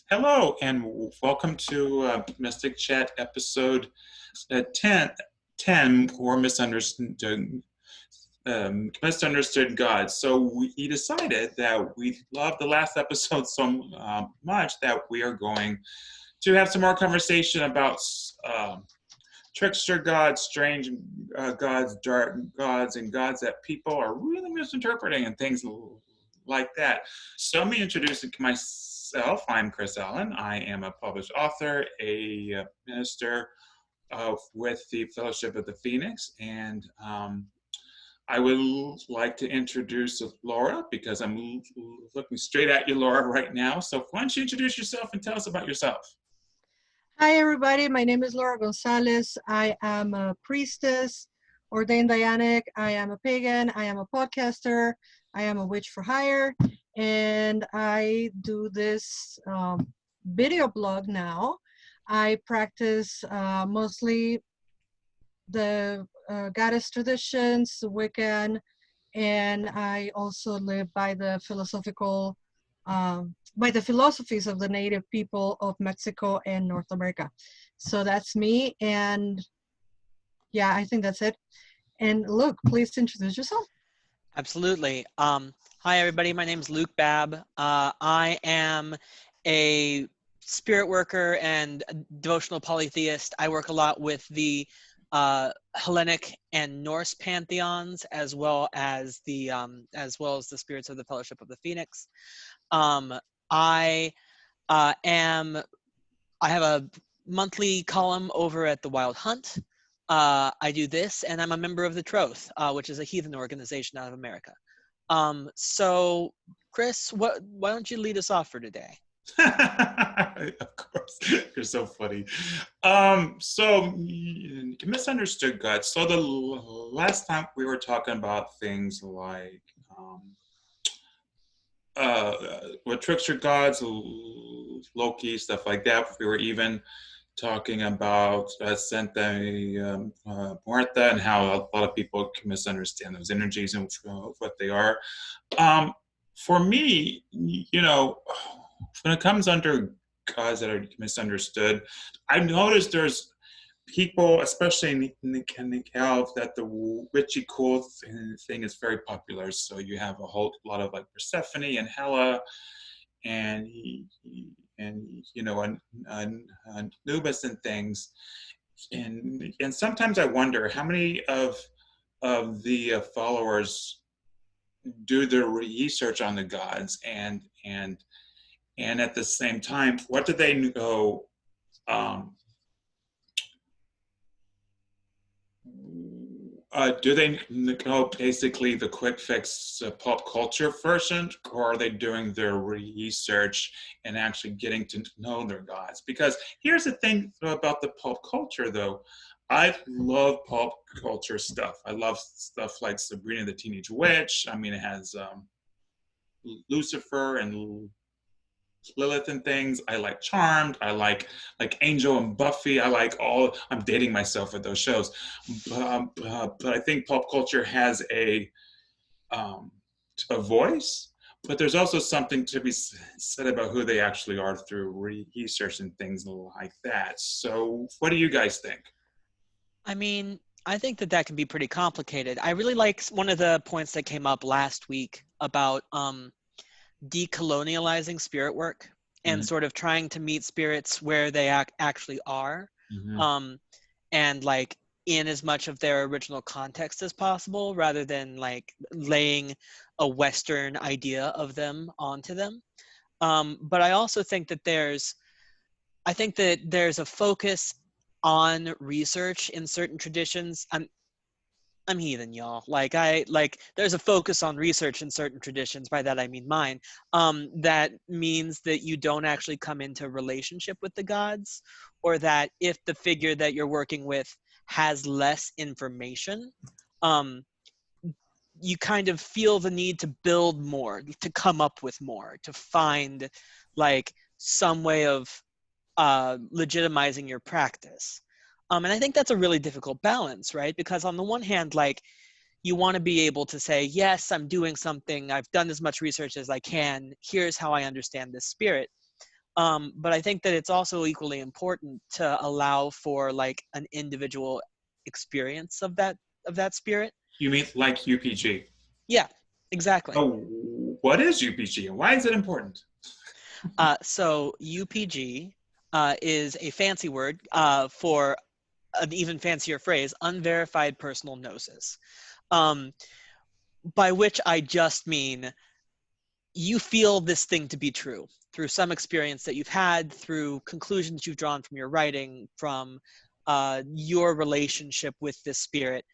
Hello, and welcome to Mystic Chat episode 10, 10 or misunderstood God. So we decided that we loved the last episode so much that we are going to have some more conversation about trickster gods, strange gods, dark gods, and gods that people are really misinterpreting and things like that. So let me introduce myself. I'm Chris Allen. I am a published author, a minister with the Fellowship of the Phoenix, and I would like to introduce Laura because I'm looking straight at you, Laura, right now. So why don't you introduce yourself and tell us about yourself? Hi, everybody. My name is Laura Gonzalez. I am a priestess, ordained Dianic. I am a pagan. I am a podcaster. I am a witch for hire. And I do this video blog now. I practice mostly the goddess traditions, Wiccan, and I also live by the by the philosophies of the native people of Mexico and North America. So that's me, and yeah, I think that's it. And Luke, please introduce yourself. Absolutely. Hi, everybody. My name is Luke Babb. I am a spirit worker and a devotional polytheist. I work a lot with the Hellenic and Norse pantheons, as well as the spirits of the Fellowship of the Phoenix. I have a monthly column over at the Wild Hunt. I do this, and I'm a member of the Troth, which is a heathen organization out of America. So, Chris, why don't you lead us off for today? Of course, you're so funny. So misunderstood God. So the last time we were talking about things like with trickster gods, Loki, stuff like that. We were even talking about Santa Muerta and how a lot of people can misunderstand those energies and what they are. For me, when it comes under gods that are misunderstood, I've noticed there's people, especially in the Cal, that the witchy cool thing is very popular. So you have a whole lot of like Persephone and Hela, and Anubis and things, and sometimes I wonder how many of the followers do the research on the gods, and at the same time, what do they know? Do they know basically the quick fix pop culture version, or are they doing their research and actually getting to know their gods? Because here's the thing about the pop culture, though. I love pop culture stuff. I love stuff like Sabrina the Teenage Witch. I mean, it has Lucifer and Lilith and things. I like Charmed. I like Angel and Buffy. I like all. I'm dating myself with those shows, but I think pop culture has a voice. But there's also something to be said about who they actually are through research and things like that. So, what do you guys think? I mean, I think that can be pretty complicated. I really like one of the points that came up last week about decolonializing spirit work and sort of trying to meet spirits where they actually are, and like in as much of their original context as possible, rather than like laying a Western idea of them onto them. But I also think that there's a focus on research in certain traditions. I'm heathen, y'all. There's a focus on research in certain traditions. By that I mean mine. That means that you don't actually come into relationship with the gods, or that if the figure that you're working with has less information, you kind of feel the need to build more, to come up with more, to find like some way of legitimizing your practice. And I think that's a really difficult balance, right? Because on the one hand, like, you want to be able to say, yes, I'm doing something. I've done as much research as I can. Here's how I understand this spirit. But I think that it's also equally important to allow for like an individual experience of that spirit. You mean like UPG? Yeah, exactly. Oh, what is UPG and why is it important? So UPG is a fancy word for an even fancier phrase, unverified personal gnosis, by which I just mean you feel this thing to be true through some experience that you've had, through conclusions you've drawn from your writing, from your relationship with this spirit.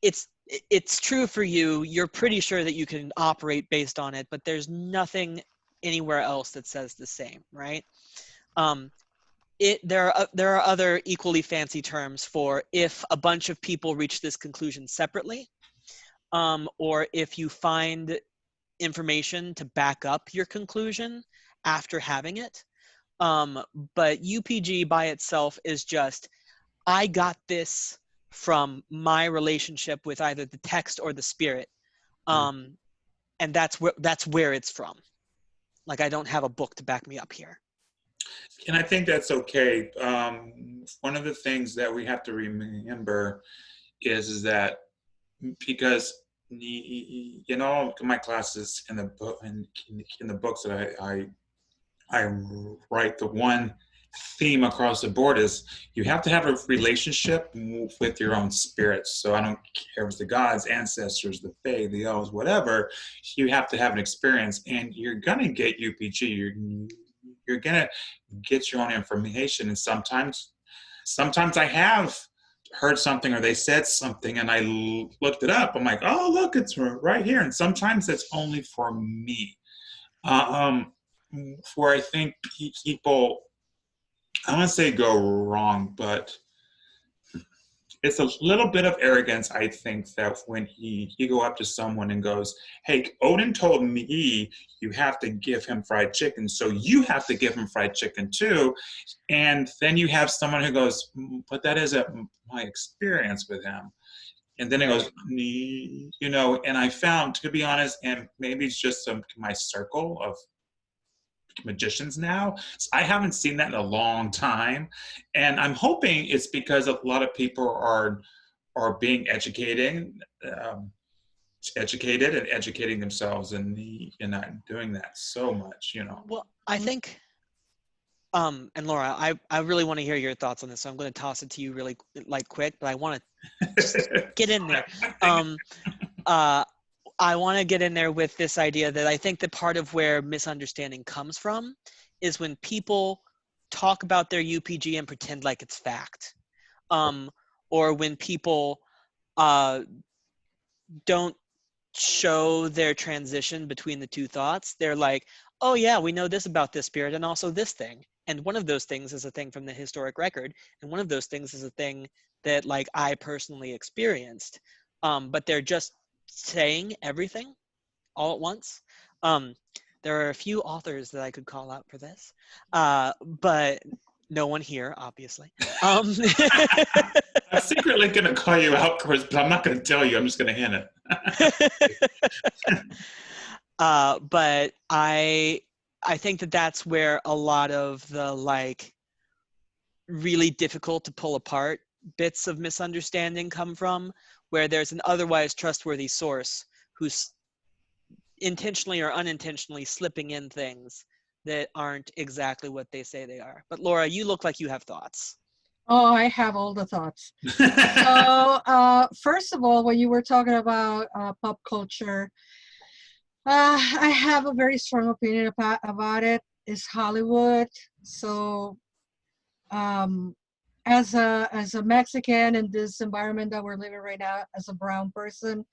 It's true for you. You're pretty sure that you can operate based on it, but there's nothing anywhere else that says the same, right? There are other equally fancy terms for if a bunch of people reach this conclusion separately, or if you find information to back up your conclusion after having it. But UPG by itself is just, I got this from my relationship with either the text or the spirit. And that's where it's from. Like, I don't have a book to back me up here. And I think that's okay. One of the things that we have to remember is that because my classes in the book in the books that I write, the one theme across the board is you have to have a relationship with your own spirits. So I don't care if it's the gods, ancestors, the fae, the elves, whatever. You have to have an experience, and you're gonna get UPG. You're gonna get your own information, and sometimes I have heard something or they said something and I looked it up. I'm like, oh, look, it's right here. And sometimes it's only for me. Where I think people, I don't want to say go wrong, but it's a little bit of arrogance, I think, that when you go up to someone and goes, hey, Odin told me you have to give him fried chicken, so you have to give him fried chicken too. And then you have someone who goes, but that isn't my experience with him. And then it goes, and I found, to be honest, and maybe it's just my circle of magicians now. So I haven't seen that in a long time, and I'm hoping it's because a lot of people are being educated and educating themselves, and not doing that so much. Well, I think, and Laura, I really want to hear your thoughts on this, so I'm going to toss it to you really quick, but I want to just get in there. I want to get in there with this idea that I think that part of where misunderstanding comes from is when people talk about their UPG and pretend like it's fact. Or when people don't show their transition between the two thoughts. They're like, oh yeah, we know this about this spirit and also this thing. And one of those things is a thing from the historic record. And one of those things is a thing that like I personally experienced. But they're just saying everything all at once. There are a few authors that I could call out for this, but no one here, obviously. I'm secretly going to call you out, Chris, but I'm not going to tell you. I'm just going to hint it. But I think that that's where a lot of the like really difficult to pull apart bits of misunderstanding come from, where there's an otherwise trustworthy source who's intentionally or unintentionally slipping in things that aren't exactly what they say they are. But Laura, you look like you have thoughts. Oh, I have all the thoughts. So first of all, when you were talking about pop culture, I have a very strong opinion about it. It's Hollywood. So as a Mexican in this environment that we're living right now, as a brown person,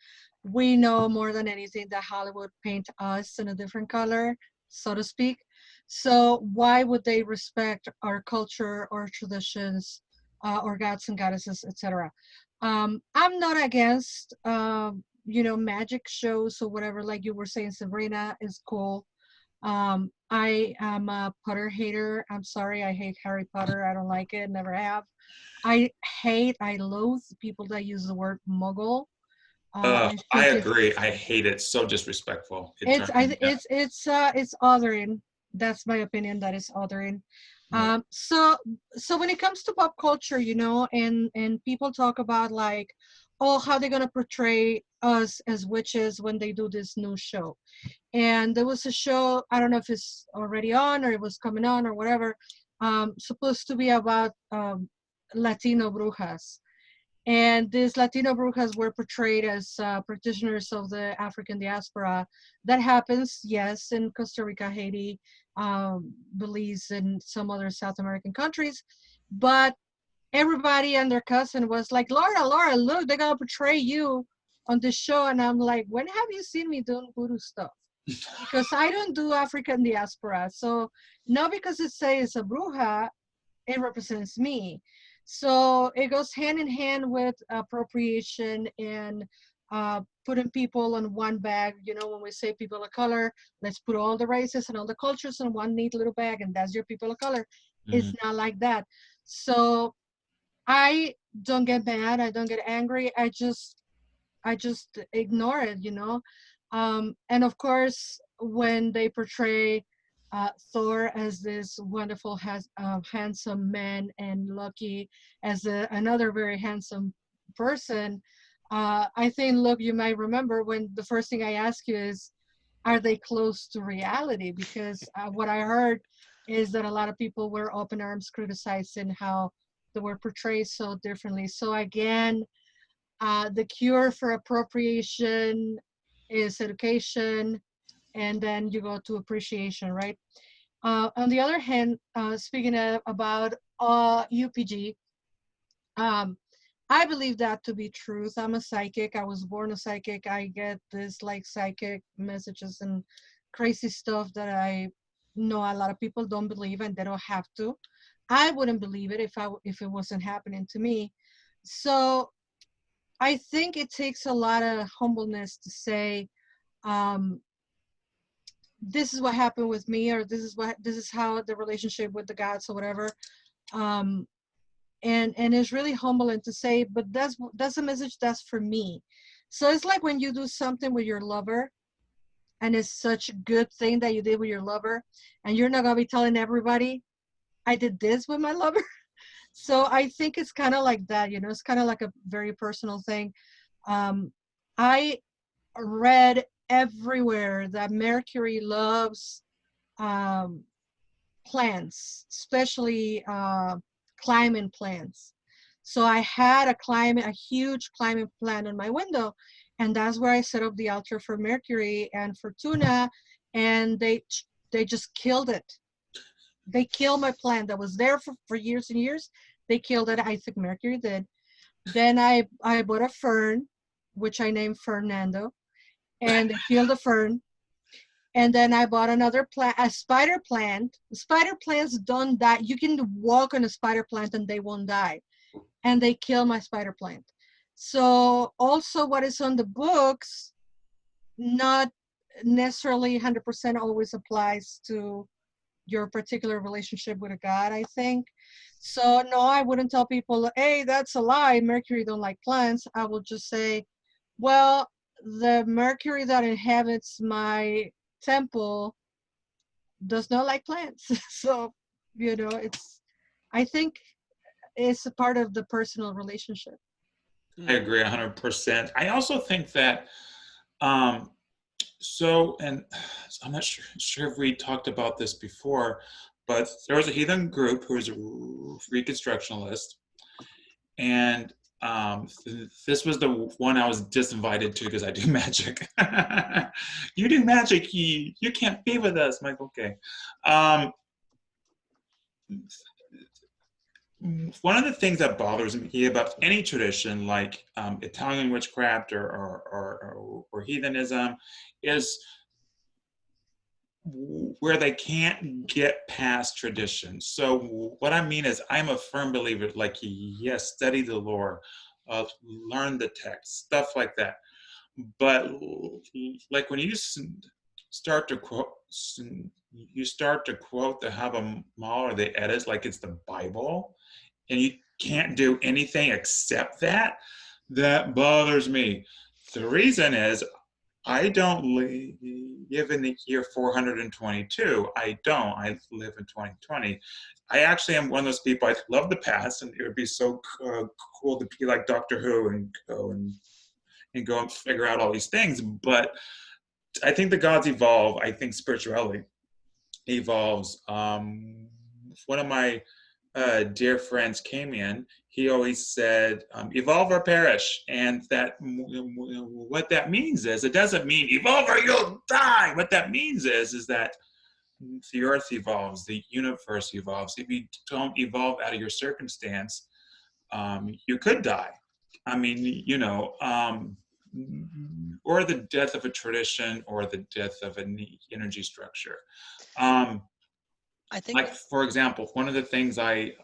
we know more than anything that Hollywood paint us in a different color, so to speak. So why would they respect our culture or traditions, or gods and goddesses, etc.? I'm not against magic shows or whatever. Like you were saying, Sabrina is cool. I am a Potter hater. I'm sorry, I hate Harry Potter. I don't like it, never have. I loathe people that use the word muggle. I agree. I hate it. So disrespectful. It's othering. That's my opinion. That is othering. Right. So when it comes to pop culture, and people talk about like, oh, how they're gonna portray us as witches when they do this new show. And there was a show, I don't know if it's already on or it was coming on or whatever, supposed to be about Latino brujas. And these Latino brujas were portrayed as practitioners of the African diaspora. That happens, yes, in Costa Rica, Haiti, Belize, and some other South American countries. But everybody and their cousin was like, Laura, look, they're going to portray you on this show. And I'm like, when have you seen me doing voodoo stuff? Because I don't do African diaspora. So not because it says a bruja, it represents me. So it goes hand in hand with appropriation and putting people on one bag. When we say people of color, let's put all the races and all the cultures in one neat little bag, and that's your people of color. It's not like that. So I don't get mad. I don't get angry. I just ignore it. And of course, when they portray Thor as this wonderful, handsome man and Loki as another very handsome person, I think, look, you might remember when the first thing I ask you is, are they close to reality? Because what I heard is that a lot of people were open arms criticizing how they were portrayed so differently. So again, the cure for appropriation is education, and then you go to appreciation, right? On the other hand, speaking about UPG, um, I believe that to be truth. I'm a psychic. I was born a psychic. I get this like psychic messages and crazy stuff that I know a lot of people don't believe, and they don't have to. I wouldn't believe it if it wasn't happening to me. So I think it takes a lot of humbleness to say, um, this is what happened with me, or this is how the relationship with the gods or whatever. Um, and it's really humbling to say, but that's a message that's for me. So it's like when you do something with your lover, and it's such a good thing that you did with your lover, and you're not gonna be telling everybody, I did this with my lover. So I think it's kind of like that, it's kind of like a very personal thing. um, I read everywhere that Mercury loves um, plants, especially climbing plants. So I had a huge climbing plant in my window, and that's where I set up the altar for Mercury and Fortuna, and they just killed it. They killed my plant that was there for years and years. They killed it. I think Mercury did. Then I bought a fern, which I named Fernando, and they killed the fern. And then I bought another plant, a spider plant. Spider plants don't die. You can walk on a spider plant and they won't die. And they kill my spider plant. So also what is on the books, not necessarily 100% always applies to your particular relationship with a god, I think. So no, I wouldn't tell people, hey, that's a lie, Mercury don't like plants. I will just say, well, the Mercury that inhabits my temple does not like plants. So, I think it's a part of the personal relationship. I agree 100%. I also think that, and I'm not sure if we talked about this before, but there was a heathen group who was a Reconstructionalist, and this was the one I was disinvited to because I do magic. You do magic, you can't be with us. I'm like, okay. One of the things that bothers me about any tradition, like Italian witchcraft or heathenism, is where they can't get past tradition. So what I mean is, I'm a firm believer, like, yes, study the lore, learn the text, stuff like that. But like when you start to quote, the Hava Mal or the Eddas like it's the Bible, and you can't do anything except that bothers me. The reason is, I don't live in the year 422. I don't. I live in 2020. I actually am one of those people. I love the past, and it would be so cool to be like Doctor Who and go and figure out all these things. But I think the gods evolve. I think spirituality evolves. One of my dear friends came in. He always said, "Evolve or perish," and that what that means is it doesn't mean evolve or you'll die. What that means is that the earth evolves, the universe evolves. If you don't evolve out of your circumstance, you could die. I mean, or the death of a tradition, or the death of an energy structure. I think, Like, for example, one of the things I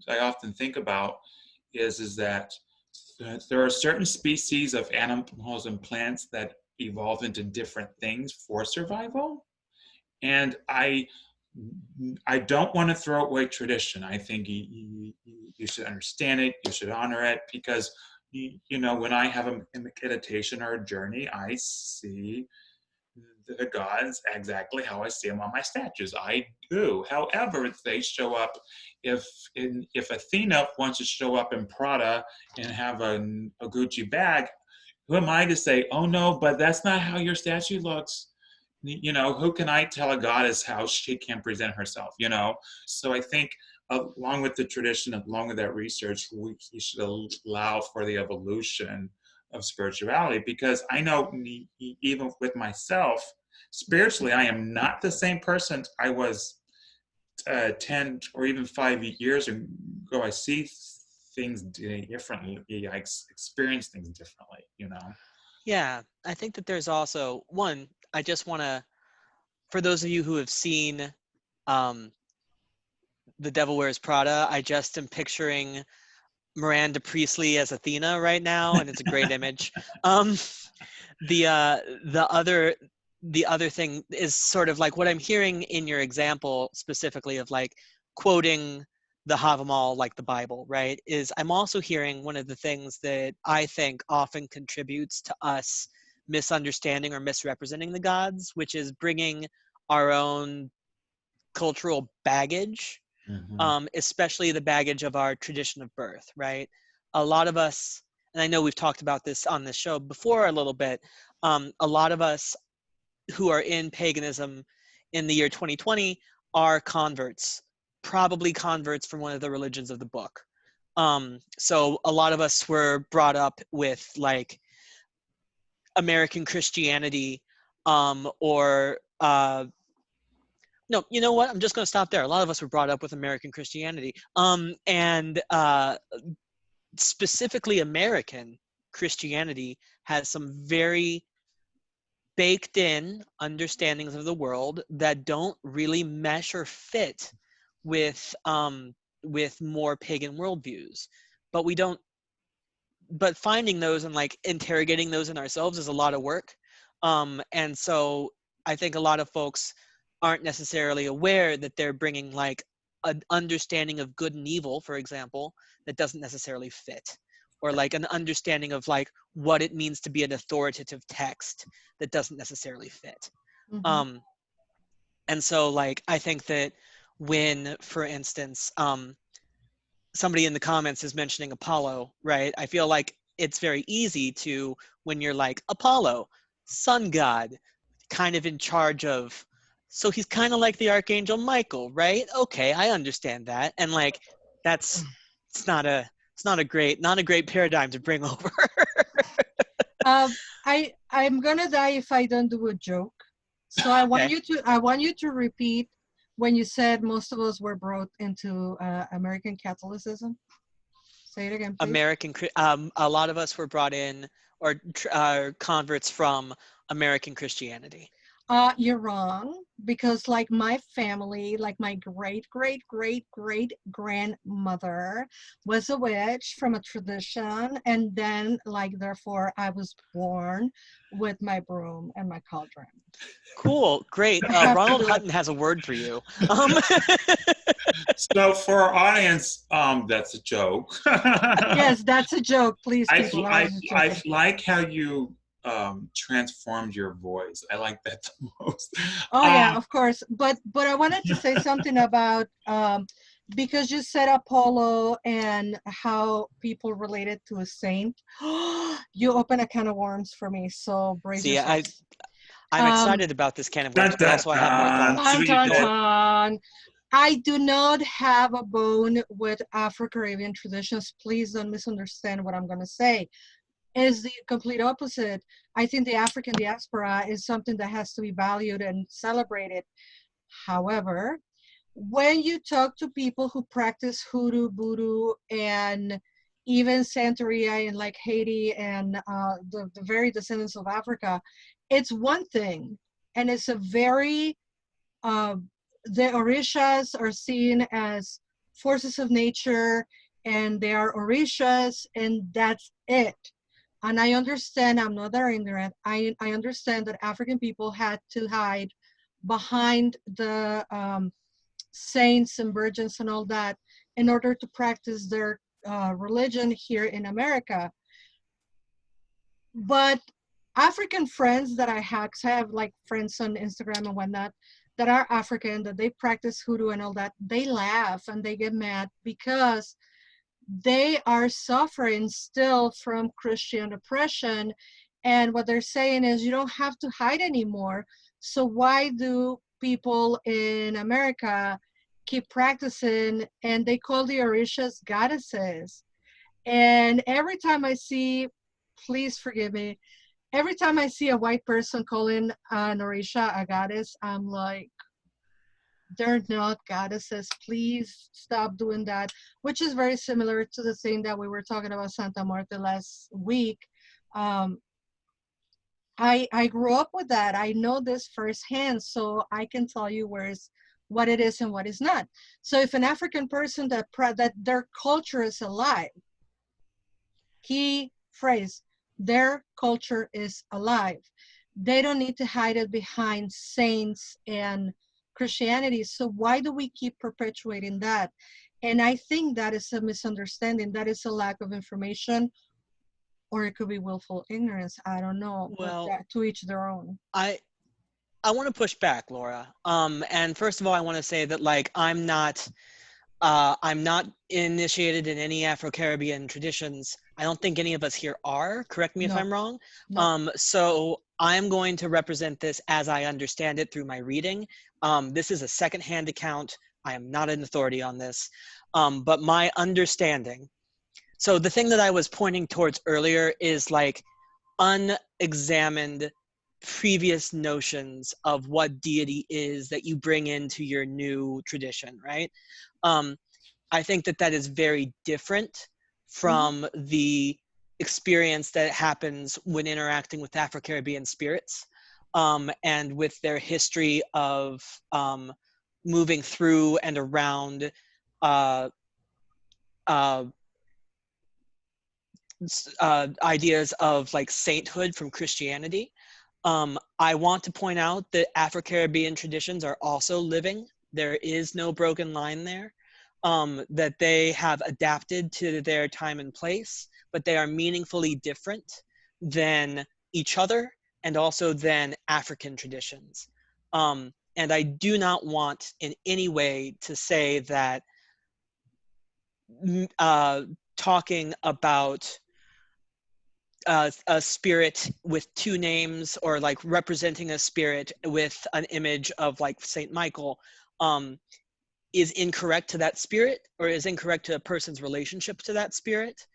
often think about is that there are certain species of animals and plants that evolve into different things for survival, and I don't want to throw away tradition. I think you should understand it, you should honor it, because when I have a meditation or a journey, I see the gods exactly how I see them on my statues. I do. However, they show up if Athena wants to show up in Prada and have a Gucci bag, who am I to say, oh no, but that's not how your statue looks? Who can I tell a goddess how she can present herself? So I think along with the tradition, along with that research, we should allow for the evolution of spirituality, because I know even with myself, spiritually, I am not the same person I was 10 or even 5 years ago. I see things differently. I experience things differently. yeah, I think that there's also one, I just want to, for those of you who have seen The Devil Wears Prada, I just am picturing Miranda Priestley as Athena right now, and it's a great image. The other thing is sort of like what I'm hearing in your example specifically of like quoting the Havamal, like the Bible, right? Is I'm also hearing one of the things that I think often contributes to us misunderstanding or misrepresenting the gods, which is bringing our own cultural baggage, especially the baggage of our tradition of birth, right? A lot of us, and I know we've talked about this on this show before a little bit, a lot of us who are in paganism in the year 2020 are converts, probably converts from one of the religions of the book. So a lot of us were brought up with like American Christianity, or no, you know what? I'm just going to stop there. A lot of us were brought up with American Christianity, and specifically American Christianity has some very baked in understandings of the world that don't really mesh or fit with more pagan worldviews. But we don't. But finding those and like interrogating those in ourselves is a lot of work. And so I think a lot of folks aren't necessarily aware that they're bringing like an understanding of good and evil, for example, that doesn't necessarily fit, or like an understanding of like what it means to be an authoritative text that doesn't necessarily fit. Mm-hmm. And so like I think that when, for instance, somebody in the comments is mentioning Apollo, right? I feel like it's very easy to, when you're like Apollo, sun god, kind of in charge of, so he's kind of like the Archangel Michael, right? Okay, I understand that. And like that's it's not a great paradigm to bring over. I'm gonna die if I don't do a joke. So I want Okay. you to repeat when you said most of us were brought into American Catholicism. Say it again, please. A lot of us were brought in or converts from American Christianity. You're wrong, because like my family, like my great great great great grandmother was a witch from a tradition, and then like therefore I was born with my broom and my cauldron. Cool, great. You have to Ronald do it. Hutton has a word for you. So for our audience, that's a joke. Yes, that's a joke. Please, people, that was a joke. I like how you transformed your voice. I like that the most. Oh yeah, of course. But I wanted to say something about because you said Apollo and how people related to a saint. You open a can of worms for me, so brace See, yourselves. I'm excited about this can of Dun, worms, but dun, also I have more dun. thoughts. Dun, Sweet. dun, dun. I do not have a bone with Afro-Caribbean traditions. Please don't misunderstand what I'm going to say. Is the complete opposite. I think the African diaspora is something that has to be valued and celebrated. However, when you talk to people who practice hoodoo, voodoo, and even Santeria in like Haiti and the very descendants of Africa, it's one thing, and it's a very uh, the orishas are seen as forces of nature, and they are orishas, and that's it. And I understand, I'm not that ignorant. I understand that African people had to hide behind the saints and virgins and all that in order to practice their religion here in America. But African friends that I have, 'cause I have like friends on Instagram and whatnot that are African, that they practice hoodoo and all that, they laugh and they get mad because they are suffering still from Christian oppression. And what they're saying is you don't have to hide anymore. So why do people in America keep practicing? And they call the Orishas goddesses. And every time I see, please forgive me, every time I see a white person calling an Orisha a goddess, I'm like, they're not goddesses. Please stop doing that, which is very similar to the thing that we were talking about Santa Marta last week. Um, I grew up with that. I know this firsthand, so I can tell you what it is and what is not. So if an African person that their culture is alive, key phrase, their culture is alive. They don't need to hide it behind saints and Christianity. So why do we keep perpetuating that? And I think that is a misunderstanding. That is a lack of information, or it could be willful ignorance. I don't know. But Well, that, to each their own. I want to push back, Laura. And first of all, I want to say that like I'm not initiated in any Afro-Caribbean traditions. I don't think any of us here are. Correct me if No, I'm wrong. no. So I'm going to represent this as I understand it through my reading. This is a secondhand account. I am not an authority on this. But my understanding. So the thing that I was pointing towards earlier is like unexamined previous notions of what deity is that you bring into your new tradition, right? I think that is very different from the experience that happens when interacting with Afro-Caribbean spirits, and with their history of moving through and around uh, uh, ideas of like sainthood from Christianity. I want to point out that Afro-Caribbean traditions are also living. There is no broken line there. That they have adapted to their time and place, but they are meaningfully different than each other and also than African traditions. And I do not want in any way to say that talking about a spirit with two names or like representing a spirit with an image of like Saint Michael is incorrect to that spirit or is incorrect to a person's relationship to that spirit.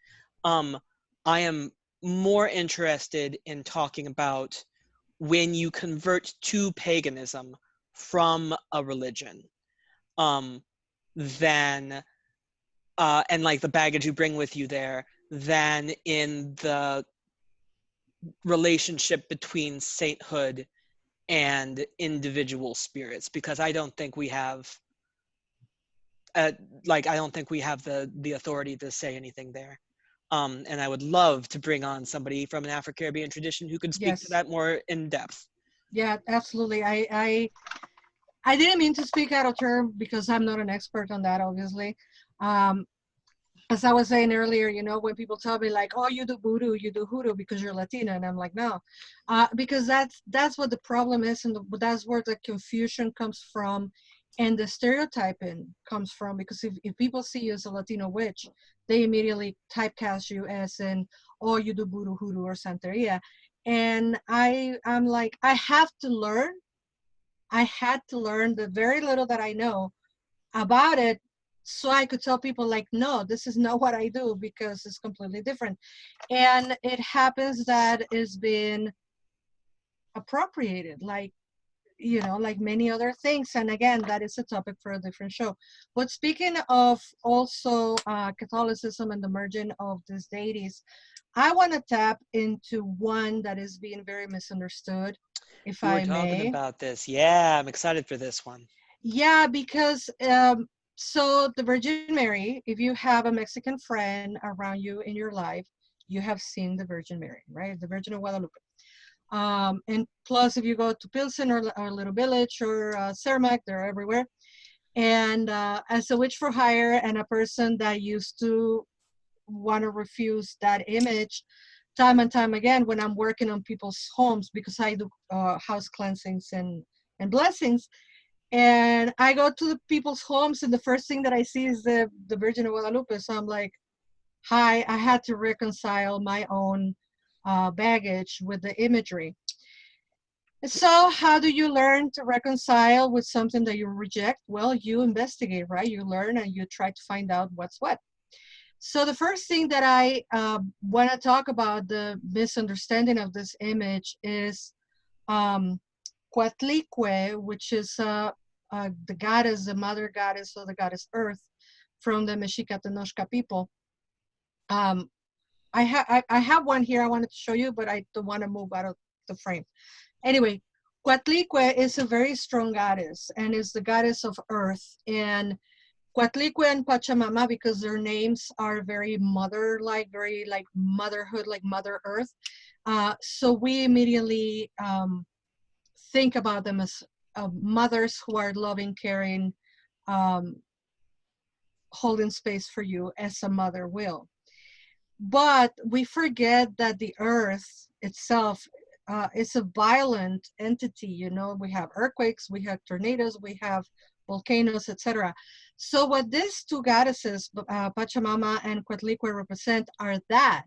I am more interested in talking about when you convert to paganism from a religion, than and like the baggage you bring with you there, than in the relationship between sainthood and individual spirits, because I don't think we have I don't think we have the authority to say anything there. And I would love to bring on somebody from an Afro-Caribbean tradition who could speak to Yes. that more in depth. Yeah, absolutely. I didn't mean to speak out of term because I'm not an expert on that, obviously. Um, as I was saying earlier, you know, when people tell me like, "Oh, you do voodoo, you do hoodoo because you're Latina," and I'm like, "No," because that's what the problem is, and that's where the confusion comes from, and the stereotyping comes from. Because if people see you as a Latino witch, they immediately typecast you as in, "Oh, you do voodoo, hoodoo, or Santeria," and I'm like, I have to learn. I had to learn the very little that I know about it so I could tell people like, no, this is not what I do because it's completely different. And it happens that it's been appropriated, like, you know, like many other things. And again, that is a topic for a different show. But speaking of also Catholicism and the merging of these deities, I want to tap into one that is being very misunderstood, if We were I talking may. about this. Yeah, I'm excited for this one. Yeah, because so the Virgin Mary, if you have a Mexican friend around you in your life, you have seen the Virgin Mary, right? The Virgin of Guadalupe. And plus, if you go to Pilsen or Little Village or Cermak, they're everywhere. And as a witch for hire and a person that used to want to refuse that image time and time again when I'm working on people's homes, because I do house cleansings and blessings, and I go to the people's homes, and the first thing that I see is the Virgin of Guadalupe. So I'm like, hi, I had to reconcile my own baggage with the imagery. So how do you learn to reconcile with something that you reject? Well, you investigate, right? You learn and you try to find out what's what. So the first thing that I want to talk about, the misunderstanding of this image, is um, Coatlicue, which is the goddess, the mother goddess, or the goddess Earth from the Mexica Tenochca people. I have one here I wanted to show you, but I don't want to move out of the frame. Anyway, Coatlicue is a very strong goddess and is the goddess of Earth. And Coatlicue and Pachamama, because their names are very mother-like, very like motherhood, like Mother Earth. So we immediately think about them as mothers who are loving, caring, um, holding space for you as a mother will. But we forget that the earth itself is a violent entity. You know, we have earthquakes, we have tornadoes, we have volcanoes, etc. So what these two goddesses, Pachamama and Coatlicue, represent are that,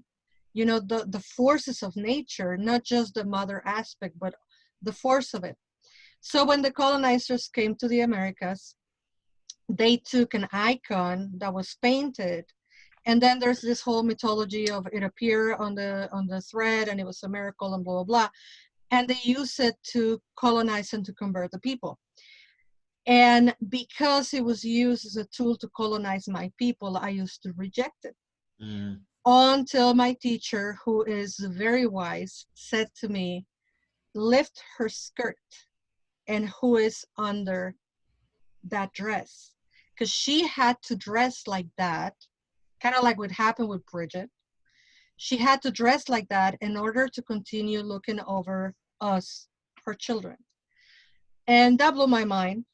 you know, the forces of nature, not just the mother aspect, but the force of it. So when the colonizers came to the Americas, they took an icon that was painted, and then there's this whole mythology of it appeared on the thread and it was a miracle and blah blah blah, and they use it to colonize and to convert the people. And because it was used as a tool to colonize my people, I used to reject it. Until my teacher, who is very wise, said to me, lift her skirt, and who is under that dress, because she had to dress like that, kind of like what happened with Bridget. She had to dress like that in order to continue looking over us, her children. And that blew my mind.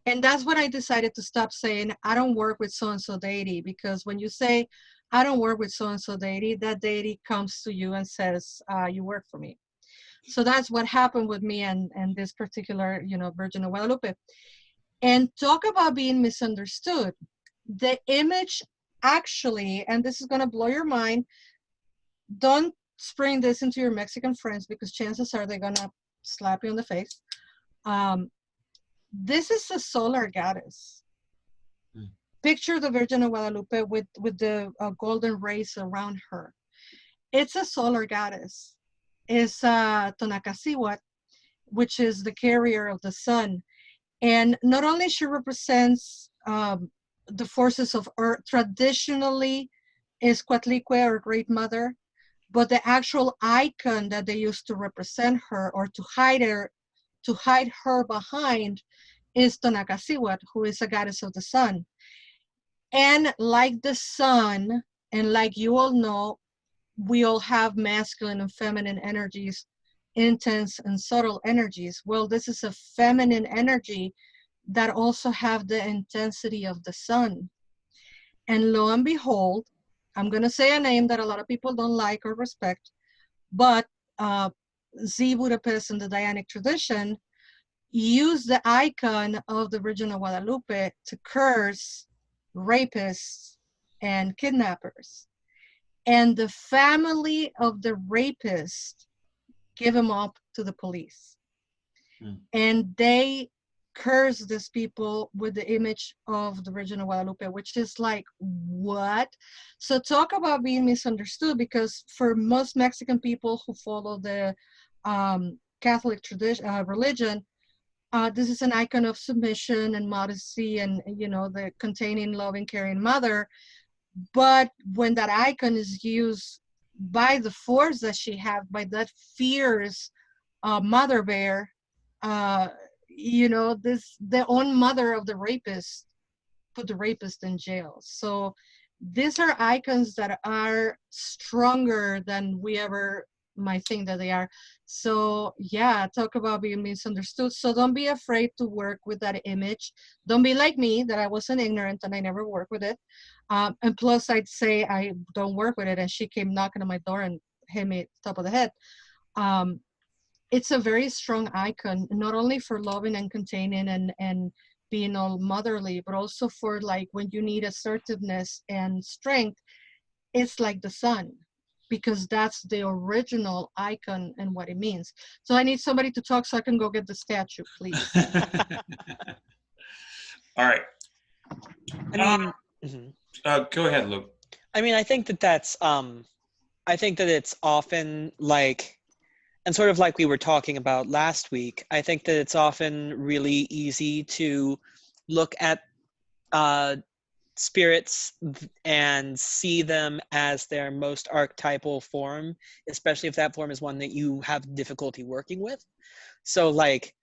And that's when I decided to stop saying, I don't work with so-and-so deity, because when you say, I don't work with so-and-so deity, that deity comes to you and says, you work for me. So that's what happened with me and this particular, you know, Virgin of Guadalupe. And talk about being misunderstood. The image actually, and this is going to blow your mind, don't spring this into your Mexican friends because chances are they're going to slap you in the face. This is a solar goddess. Picture the Virgin of Guadalupe with the golden rays around her. It's a solar goddess. It's Tonacasiwat, which is the carrier of the sun. And not only she represents the forces of Earth, traditionally is Coatlicue, or Great Mother, but the actual icon that they used to represent her or to hide her behind is Tonacasiwat, who is a goddess of the sun. And like the sun, and like you all know, we all have masculine and feminine energies, intense and subtle energies. Well, this is a feminine energy that also have the intensity of the sun. And lo and behold, I'm going to say a name that a lot of people don't like or respect, but Z Budapest and the Dianic tradition use the icon of the Virgin of Guadalupe to curse rapists and kidnappers. And the family of the rapist give him up to the police. And they curse these people with the image of the Virgin of Guadalupe, which is like, what? So talk about being misunderstood, because for most Mexican people who follow the Catholic tradition, religion, this is an icon of submission and modesty and, you know, the containing, loving, caring mother. But when that icon is used by the force that she had, by that fierce mother bear, you know, the own mother of the rapist put the rapist in jail. So these are icons that are stronger than we ever might think that they are. So yeah, talk about being misunderstood. So don't be afraid to work with that image. Don't be like me, that I wasn't ignorant and I never worked with it. And plus I'd say I don't work with it, and she came knocking on my door and hit me top of the head. It's a very strong icon, not only for loving and containing and being all motherly, but also for like when you need assertiveness and strength. It's like the sun, because that's the original icon and what it means. So I need somebody to talk so I can go get the statue, please. All right. I mean, go ahead, Luke. I mean, I think that that's, I think that it's often like, and sort of like we were talking about last week, I think that it's often really easy to look at spirits and see them as their most archetypal form, especially if that form is one that you have difficulty working with. So like,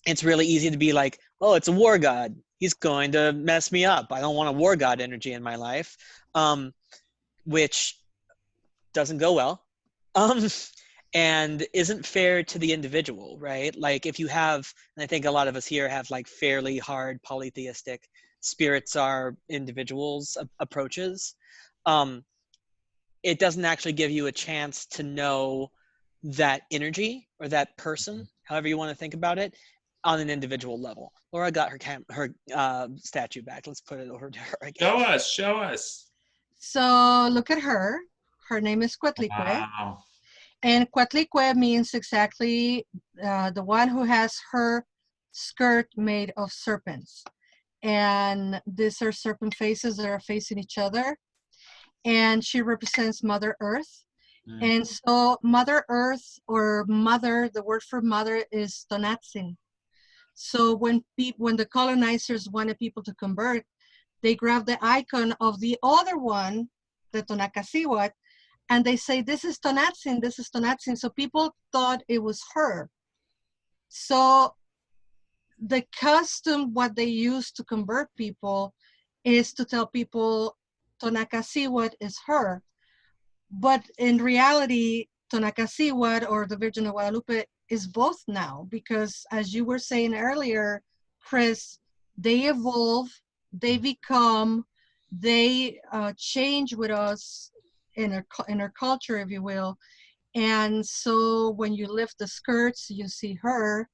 it's really easy to be like, oh, it's a war god. He's going to mess me up. I don't want a war god energy in my life, which doesn't go well. And isn't fair to the individual, right? Like if you have, and I think a lot of us here have like fairly hard polytheistic spirits are individuals approaches, it doesn't actually give you a chance to know that energy or that person, however you want to think about it, on an individual level. Laura got her statue back. Let's put it over to her again. Show us. So look at her. Her name is Coatlicue. Wow. And Coatlicue means exactly the one who has her skirt made of serpents. And these are serpent faces that are facing each other. And she represents Mother Earth. And so Mother Earth, or mother, the word for mother is Tonatzin. So when the colonizers wanted people to convert, they grabbed the icon of the other one, the Tonacasiwat, and they say, this is Tonatzin, this is Tonatzin. So people thought it was her. So the custom, what they use to convert people, is to tell people Tonacasiwat is her. But in reality, Tonacasiwat, or the Virgin of Guadalupe, is both now, because as you were saying earlier, Chris, they evolve, they become, they change with us in our culture, if you will. And so when you lift the skirts, you see her.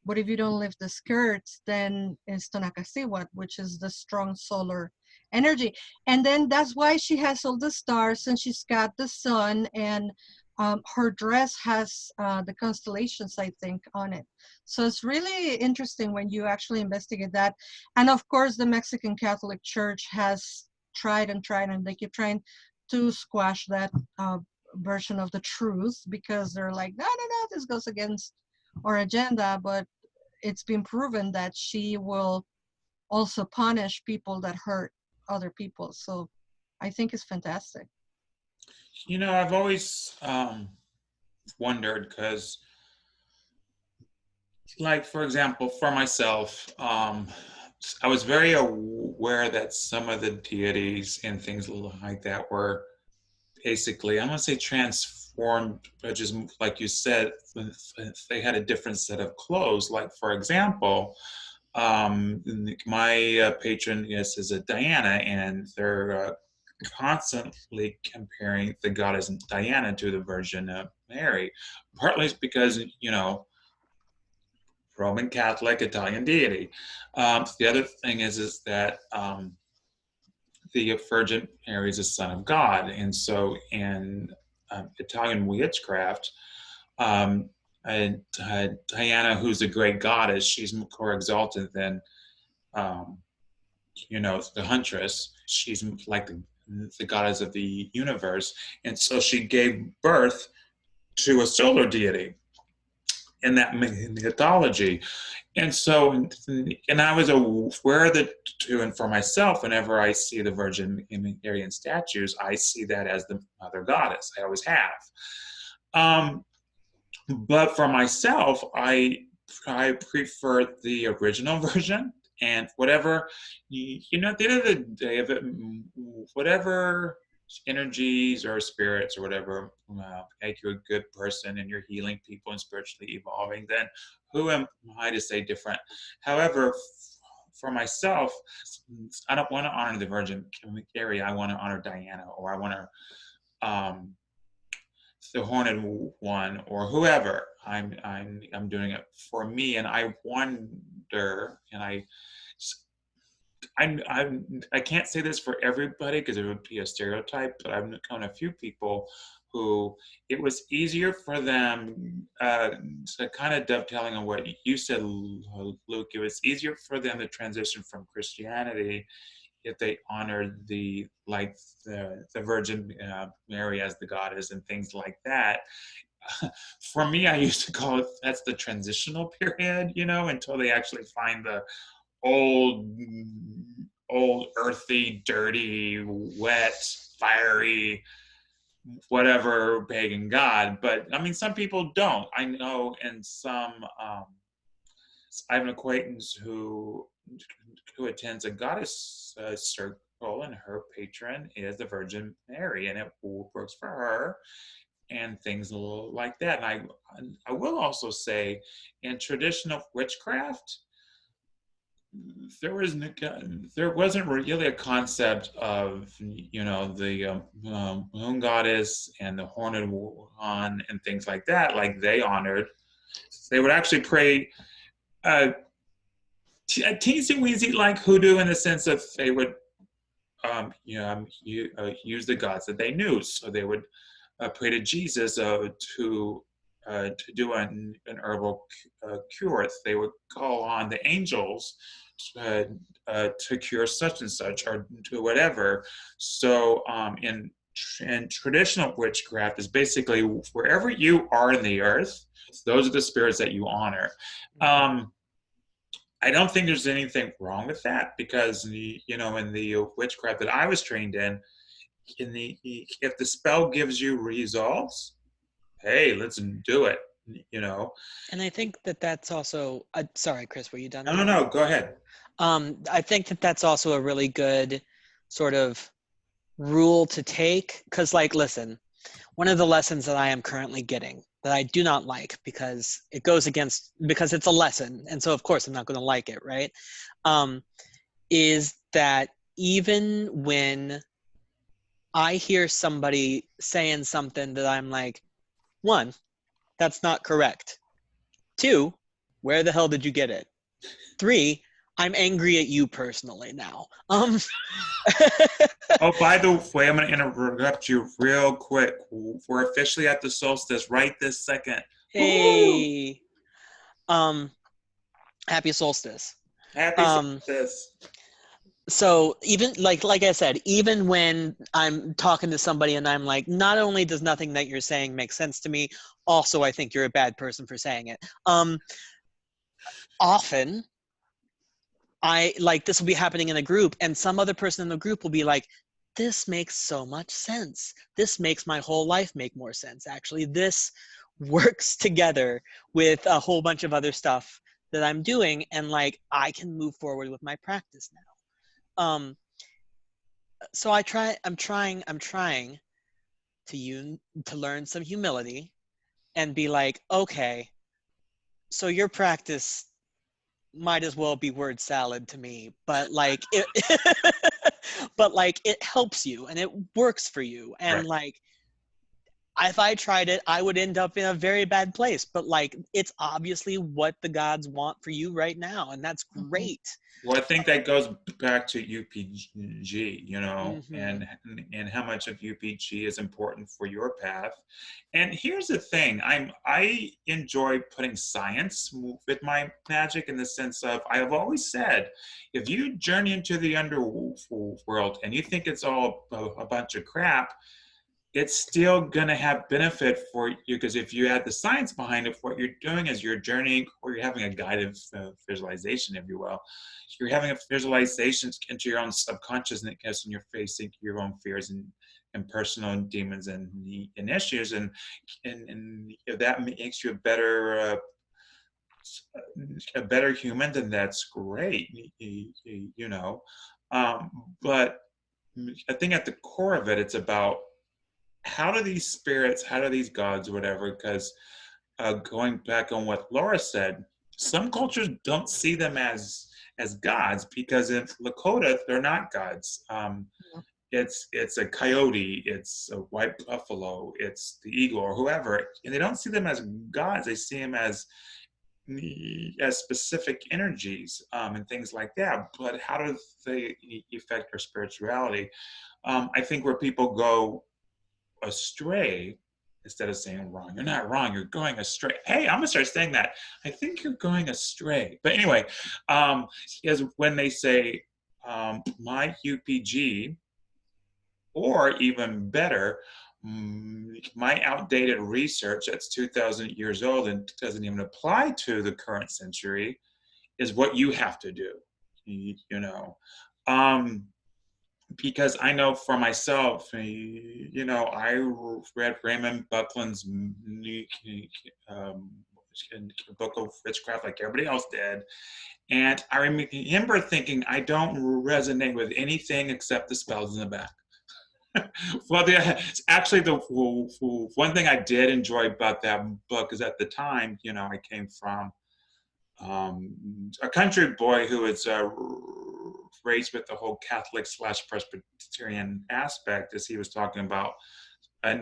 But if you don't lift the skirts, then it's Tonacasiwat, which is the strong solar energy. And then that's why she has all the stars, and she's got the sun, and her dress has the constellations, I think, on it. So it's really interesting when you actually investigate that. And of course, the Mexican Catholic Church has tried, and they keep trying to squash that version of the truth, because they're like, no, this goes against our agenda. But it's been proven that she will also punish people that hurt other people. So I think it's fantastic. You know, I've always wondered, because like, for example, for myself, I was very aware that some of the deities and things like that were basically, I'm going to say transformed, but just like you said, they had a different set of clothes. Like, for example, my patron is a Diana, and they're constantly comparing the goddess Diana to the Virgin Mary. Partly it's because, Roman Catholic Italian deity. The other thing is that the Virgin Mary is a son of God, and so in Italian witchcraft, um, Diana, who's a great goddess, she's more exalted than um, the huntress. She's like the goddess of the universe, and so she gave birth to a solar deity in that mythology. And so, and I was aware of the two, and for myself, whenever I see the Virgin Marian statues, I see that as the mother goddess. I always have. But for myself, I prefer the original version, and whatever, at the end of the day, if it, whatever energies or spirits or whatever make you a good person and you're healing people and spiritually evolving, then who am I to say different? However, for myself, I don't want to honor the Virgin Mary. I want to honor Diana, or I want to the Horned One, or whoever. I'm doing it for me, and I wonder, and I can't say this for everybody because it would be a stereotype, but I've known a few people who it was easier for them to kind of dovetailing on what you said, Luke. It was easier for them to transition from Christianity if they honored the Virgin Mary as the goddess and things like that. For me, I used to call it that's the transitional period, until they actually find the old, earthy, dirty, wet, fiery, whatever pagan god. But I mean, some people don't. I know, and some. I have an acquaintance who attends a goddess circle, and her patron is the Virgin Mary, and it works for her, and things like that. And I will also say, in traditional witchcraft, there wasn't really a concept of the moon goddess and the horned one and things like that. Like they honored, they would actually pray teensy weensy like hoodoo, in the sense of they would use the gods that they knew. So they would pray to Jesus to do an herbal cure. They would call on the angels to cure such and such, or to whatever. So in traditional witchcraft is basically wherever you are in the earth, those are the spirits that you honor. I don't think there's anything wrong with that, because in the witchcraft that I was trained in if the spell gives you results, hey, let's do it. And I think that's also. Sorry, Chris, were you done? No, go ahead. I think that's also a really good sort of rule to take, because, listen, one of the lessons that I am currently getting that I do not like, because it's a lesson, and so of course I'm not going to like it, right? Is that even when I hear somebody saying something that I'm like, one, that's not correct. Two, where the hell did you get it? Three, I'm angry at you personally now. Oh, by the way, I'm going to interrupt you real quick. We're officially at the solstice right this second. Hey. Happy solstice. Happy solstice. So even like I said, even when I'm talking to somebody and I'm like, not only does nothing that you're saying make sense to me, also I think you're a bad person for saying it. Often this will be happening in a group, and some other person in the group will be like, this makes so much sense. This makes my whole life make more sense. Actually, this works together with a whole bunch of other stuff that I'm doing, and I can move forward with my practice now. So I'm trying to learn some humility and be like, okay, so your practice might as well be word salad to me, but but like it helps you and it works for you. And Right. like if I tried it, I would end up in a very bad place. But like it's obviously what the gods want for you right now, and that's Mhm. great. Well, I think that goes back to UPG, Mm-hmm. and how much of UPG is important for your path. And here's the thing: I enjoy putting science with my magic in the sense of I have always said, if you journey into the underworld and you think it's all a bunch of crap, it's still going to have benefit for you, because if you add the science behind it, what you're doing is you're journeying, or you're having a guided visualization, if you will. You're having a visualization into your own subconsciousness, and you're facing your own fears and personal demons and issues, and if that makes you a better human, then that's great, you know. But I think at the core of it, it's about how do these spirits, how do these gods, whatever, because going back on what Laura said, some cultures don't see them as gods, because in Lakota, they're not gods. It's a coyote, it's a white buffalo, it's the eagle, or whoever, and they don't see them as gods. They see them as specific energies, and things like that. But how do they affect our spirituality? I think where people go astray, instead of saying wrong, you're not wrong, you're going astray. Hey, I'm gonna start saying that. I think you're going astray. But anyway, is when they say my UPG, or even better, my outdated research that's 2,000 years old and doesn't even apply to the current century, is what you have to do. You know. Because I know for myself, I read Raymond Buckland's um, book of witchcraft like everybody else did. And I remember thinking, I don't resonate with anything except the spells in the back. Well, actually, the one thing I did enjoy about that book is at the time, I came from a country boy who was raised with the whole Catholic / Presbyterian aspect, as he was talking about a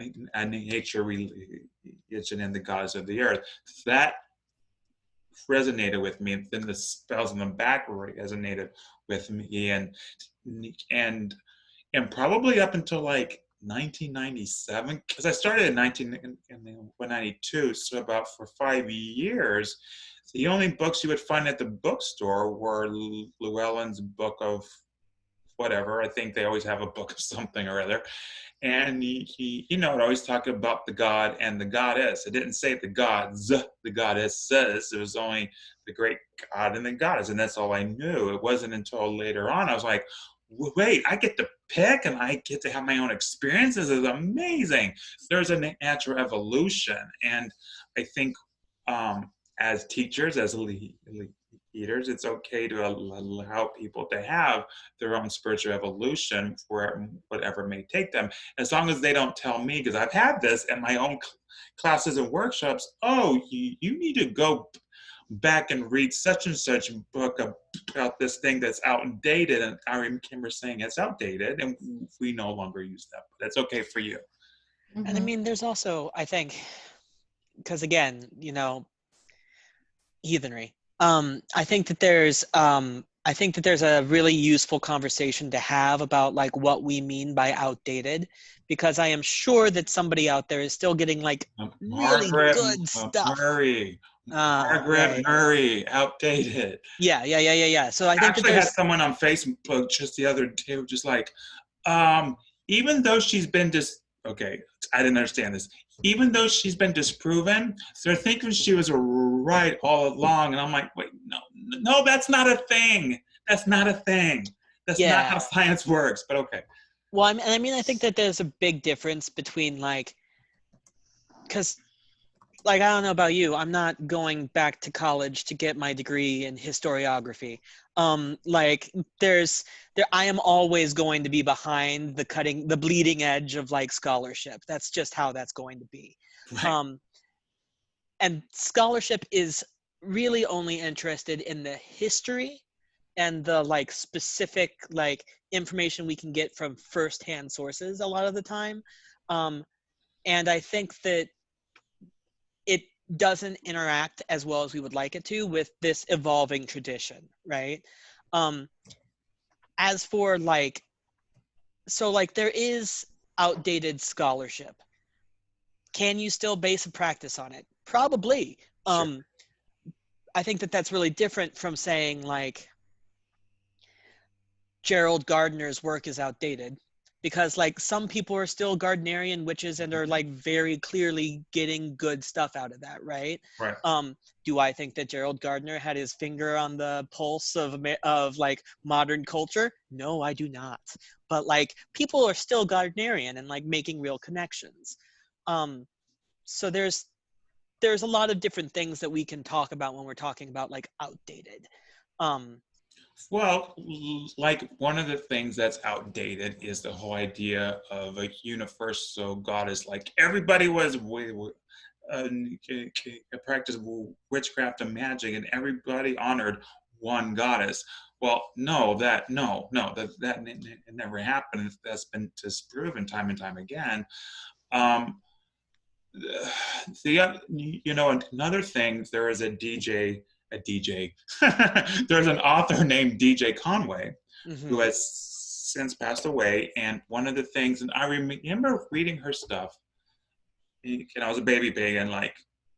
nature religion and the gods of the earth. That resonated with me. Then the spells in the back resonated with me, and probably up until like 1997, because I started in 1992, so about for 5 years, the only books you would find at the bookstore were Llewellyn's book of whatever. I think they always have a book of something or other. And it always talked about the god and the goddess. It didn't say the gods, the goddesses. It was only the great god and the goddess, and that's all I knew. It wasn't until later on I was like, wait, I get to pick and I get to have my own experiences. This is amazing. There's a natural evolution, and I think as teachers, as leaders, it's okay to allow people to have their own spiritual evolution for whatever may take them, as long as they don't tell me, because I've had this in my own classes and workshops. Oh, you need to go back and read such and such book about this thing that's outdated, and I remember saying it's outdated and we no longer use that, but that's okay for you. And I mean, there's also, I think, because again, heathenry. I think that there's a really useful conversation to have about like what we mean by outdated, because I am sure that somebody out there is still getting like really good stuff. Margaret Murray, outdated. Yeah. So I think actually had someone on Facebook just the other day who just like, even though she's been okay, I didn't understand this. Even though she's been disproven, they're thinking she was right all along. And I'm like, wait, no, that's not a thing. That's not a thing. That's not how science works, but okay. Well, I mean, I think that there's a big difference between like, because like, I don't know about you, I'm not going back to college to get my degree in historiography. Like I am always going to be behind the bleeding edge of like scholarship. That's just how that's going to be. Right. And scholarship is really only interested in the history and the like specific like information we can get from firsthand sources a lot of the time. And I think that it doesn't interact as well as we would like it to with this evolving tradition, right? As for like, so like there is outdated scholarship. Can you still base a practice on it? Probably. Sure. I think that that's really different from saying like Gerald Gardner's work is outdated, because like some people are still Gardnerian witches and are like very clearly getting good stuff out of that, right? Right. Do I think that Gerald Gardner had his finger on the pulse of like modern culture? No, I do not. But like people are still Gardnerian and like making real connections. So there's a lot of different things that we can talk about when we're talking about like outdated. Well, like one of the things that's outdated is the whole idea of a universal goddess. Like everybody was practiced witchcraft and magic, and everybody honored one goddess. Well, that it never happened. That's been disproven time and time again. Another thing, there is a DJ. There's an author named DJ Conway who has since passed away. And one of the things, and I remember reading her stuff, and I was a baby and like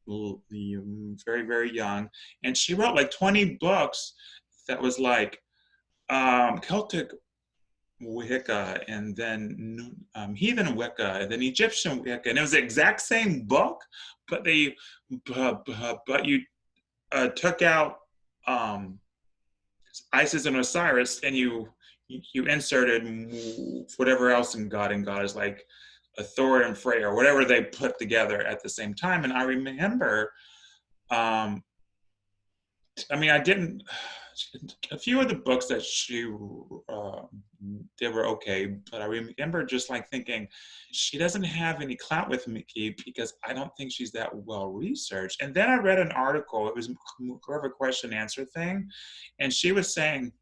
very, very young. And she wrote like 20 books that was like Celtic Wicca, and then heathen Wicca, and then Egyptian Wicca, and it was the exact same book, but you took out Isis and Osiris, and you inserted whatever else in God and goddess, like a Thor and Freya, or whatever they put together at the same time. And I remember, I didn't. A few of the books that she they were okay, but I remember just like thinking, she doesn't have any clout with me because I don't think she's that well researched. And then I read an article, it was more of a question answer thing, and she was saying,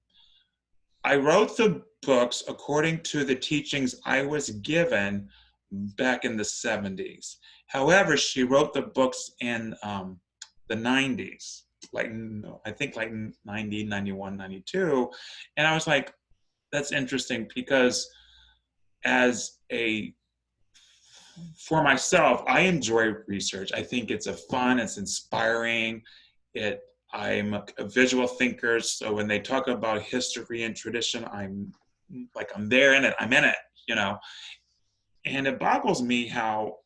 I wrote the books according to the teachings I was given back in the 70s. However, she wrote the books in the 90s, like I think like 90, 91, 92. And I was like, that's interesting, because for myself, I enjoy research. I think it's it's inspiring. I'm a visual thinker, so when they talk about history and tradition, I'm there in it. I'm in it, And it boggles me how,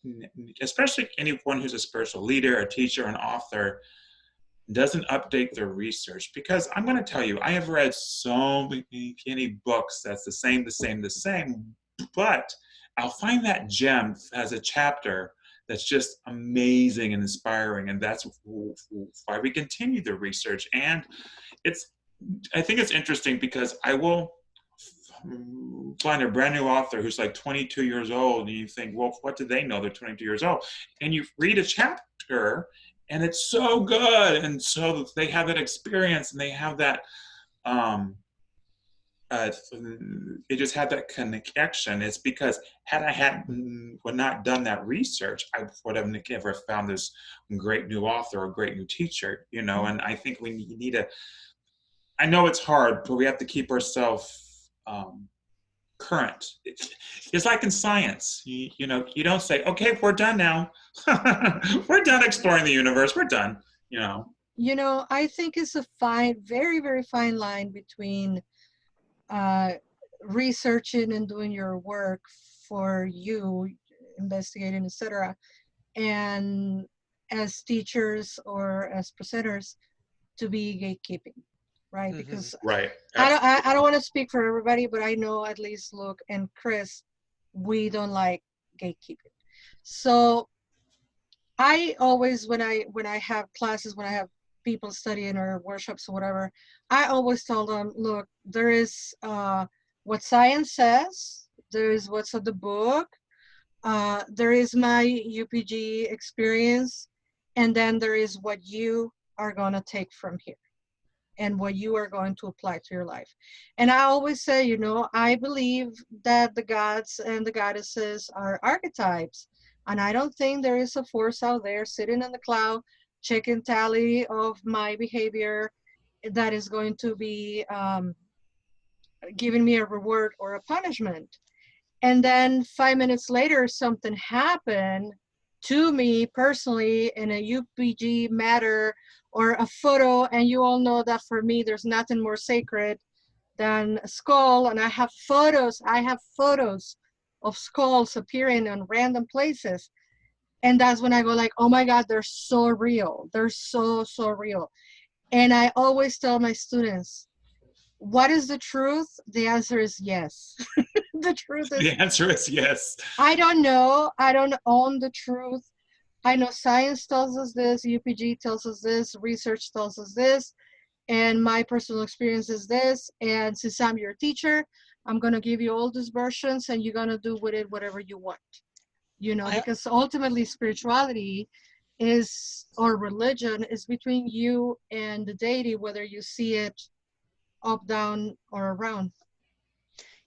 especially anyone who's a spiritual leader, a teacher, an author, doesn't update their research. Because I'm going to tell you, I have read so many books that's the same, but I'll find that gem as a chapter that's just amazing and inspiring, and that's why we continue the research. And I think it's interesting because I will find a brand new author who's like 22 years old, and you think, well, what do they know? They're 22 years old. And you read a chapter, and it's so good, and so they have that experience, and they have that they just had that connection. It's because had I not done that research, I would have never found this great new author or great new teacher, And I think we need to, I know it's hard, but we have to keep ourselves current. It's like in science, you don't say, okay, we're done now. We're done exploring the universe. We're done, I think it's a fine, very, very fine line between researching and doing your work for you, investigating, etc., and as teachers or as presenters to be gatekeeping, right? Mm-hmm. Because right. I don't want to speak for everybody, but I know at least Luke and Chris, we don't like gatekeeping. So I always, when I have classes, when I have people studying or workshops or whatever, I always tell them, look, there is what science says, there is what's in the book, there is my UPG experience, and then there is what you are going to take from here. and what you are going to apply to your life. And I always say, you know, I believe that the gods and the goddesses are archetypes. And I don't think there is a force out there sitting in the cloud, checking tally of my behavior that is going to be giving me a reward or a punishment. And then 5 minutes later, something happened to me personally in a UPG matter or a photo. And you all know that for me, there's nothing more sacred than a skull. And I have photos of skulls appearing in random places. And that's when I go like, oh my God, they're so real. They're so, so real. And I always tell my students, what is the truth? The answer is yes. The truth is, The answer is yes. I don't know. I don't own the truth. I know science tells us this, UPG tells us this, research tells us this, and my personal experience is this. And since I'm your teacher, I'm going to give you all these versions and you're going to do with it whatever you want. You know, because ultimately spirituality is, or religion is between you and the deity, whether you see it up, down, or around.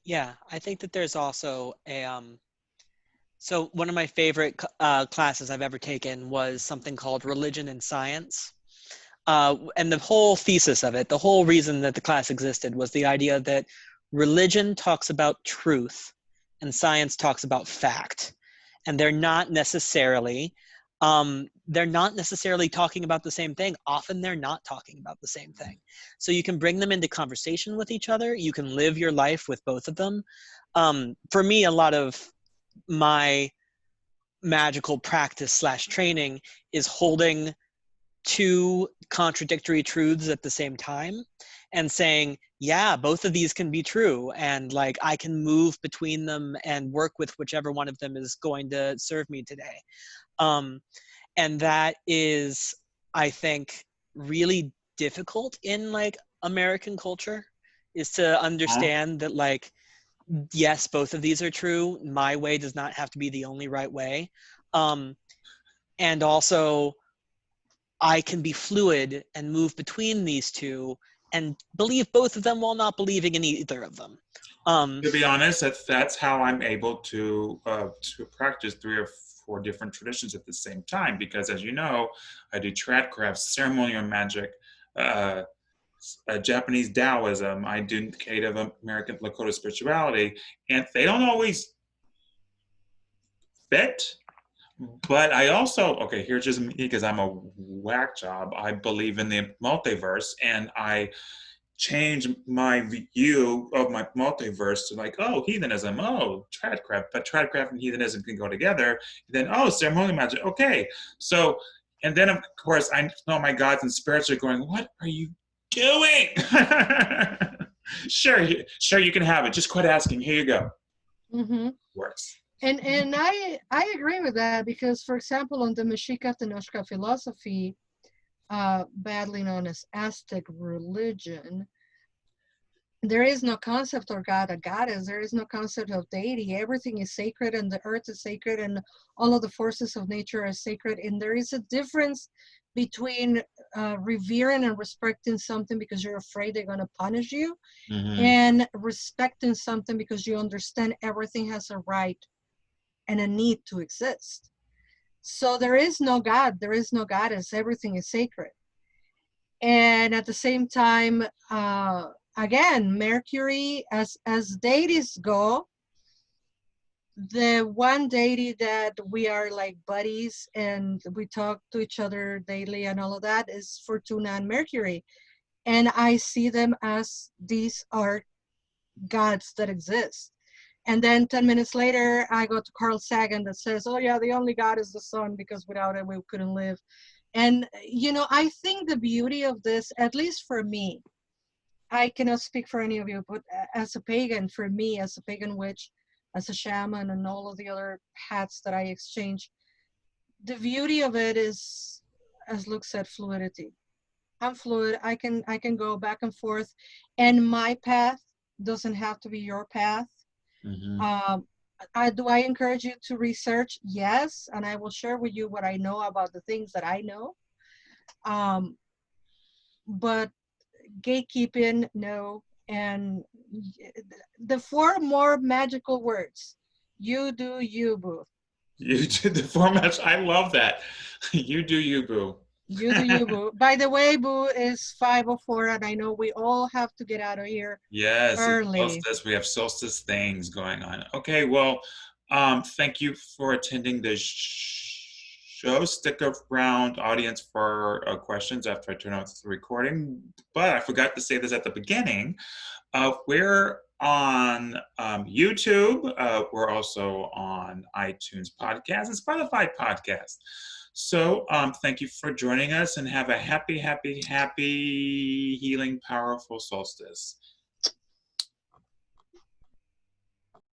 Yeah, I think that there's also a so one of my favorite classes I've ever taken was something called Religion and Science. And the whole thesis of it, the whole reason that the class existed was the idea that religion talks about truth and science talks about fact. And they're not necessarily talking about the same thing. Often they're not talking about the same thing. So you can bring them into conversation with each other. You can live your life with both of them. For me, a lot of my magical practice / training is holding two contradictory truths at the same time and saying, yeah, both of these can be true, and like I can move between them and work with whichever one of them is going to serve me today. And that is, I think, really difficult in like American culture, is to understand that like, yes, both of these are true. My way does not have to be the only right way. And also, I can be fluid and move between these two and believe both of them while not believing in either of them. To be honest, that's how I'm able to practice 3 or 4 different traditions at the same time. Because as you know, I do tradcraft, ceremonial magic, Japanese Taoism. I do Native American Lakota spirituality, and they don't always fit. But I also, okay, here's just me because I'm a whack job. I believe in the multiverse, and I change my view of my multiverse to like, oh, heathenism, oh, tradcraft, but tradcraft and heathenism can go together. Then, oh, ceremonial magic, okay. So, and then of course, I know my gods and spirits are going, what are you doing? Sure, you can have it. Just quit asking. Here you go. Mm-hmm. Works. And I agree with that because, for example, on the Mexica Tenochca philosophy, badly known as Aztec religion, there is no concept of God, a goddess. There is no concept of deity. Everything is sacred, and the earth is sacred, and all of the forces of nature are sacred. And there is a difference between revering and respecting something because you're afraid they're going to punish you, and respecting something because you understand everything has a right and a need to exist. So there is no God, there is no goddess, everything is sacred. And at the same time, again, Mercury, as deities go, the one deity that we are like buddies and we talk to each other daily and all of that is Fortuna and Mercury. And I see them as these are gods that exist. And then 10 minutes later, I go to Carl Sagan that says, oh yeah, the only God is the sun because without it, we couldn't live. And, you know, I think the beauty of this, at least for me, I cannot speak for any of you, but as a pagan, for me, as a pagan witch, as a shaman, and all of the other hats that I exchange, the beauty of it is, as Luke said, fluidity. I'm fluid. I can go back and forth, and my path doesn't have to be your path. Do I encourage you to research? Yes, and I will share with you what I know about the things that I know. But gatekeeping, no. And the four more magical words. You do you, boo. You do the format. I love that. You do you, boo. You do you, boo. By the way, boo is 5:04, and I know we all have to get out of here Yes, it's early. solstice. We have solstice things going on. Okay, well, thank you for attending the show. Stick around, audience, for questions after I turn off the recording. But I forgot to say this at the beginning. We're on YouTube. We're also on iTunes podcast and Spotify podcast. So thank you for joining us, and have a happy, happy, happy, healing, powerful solstice.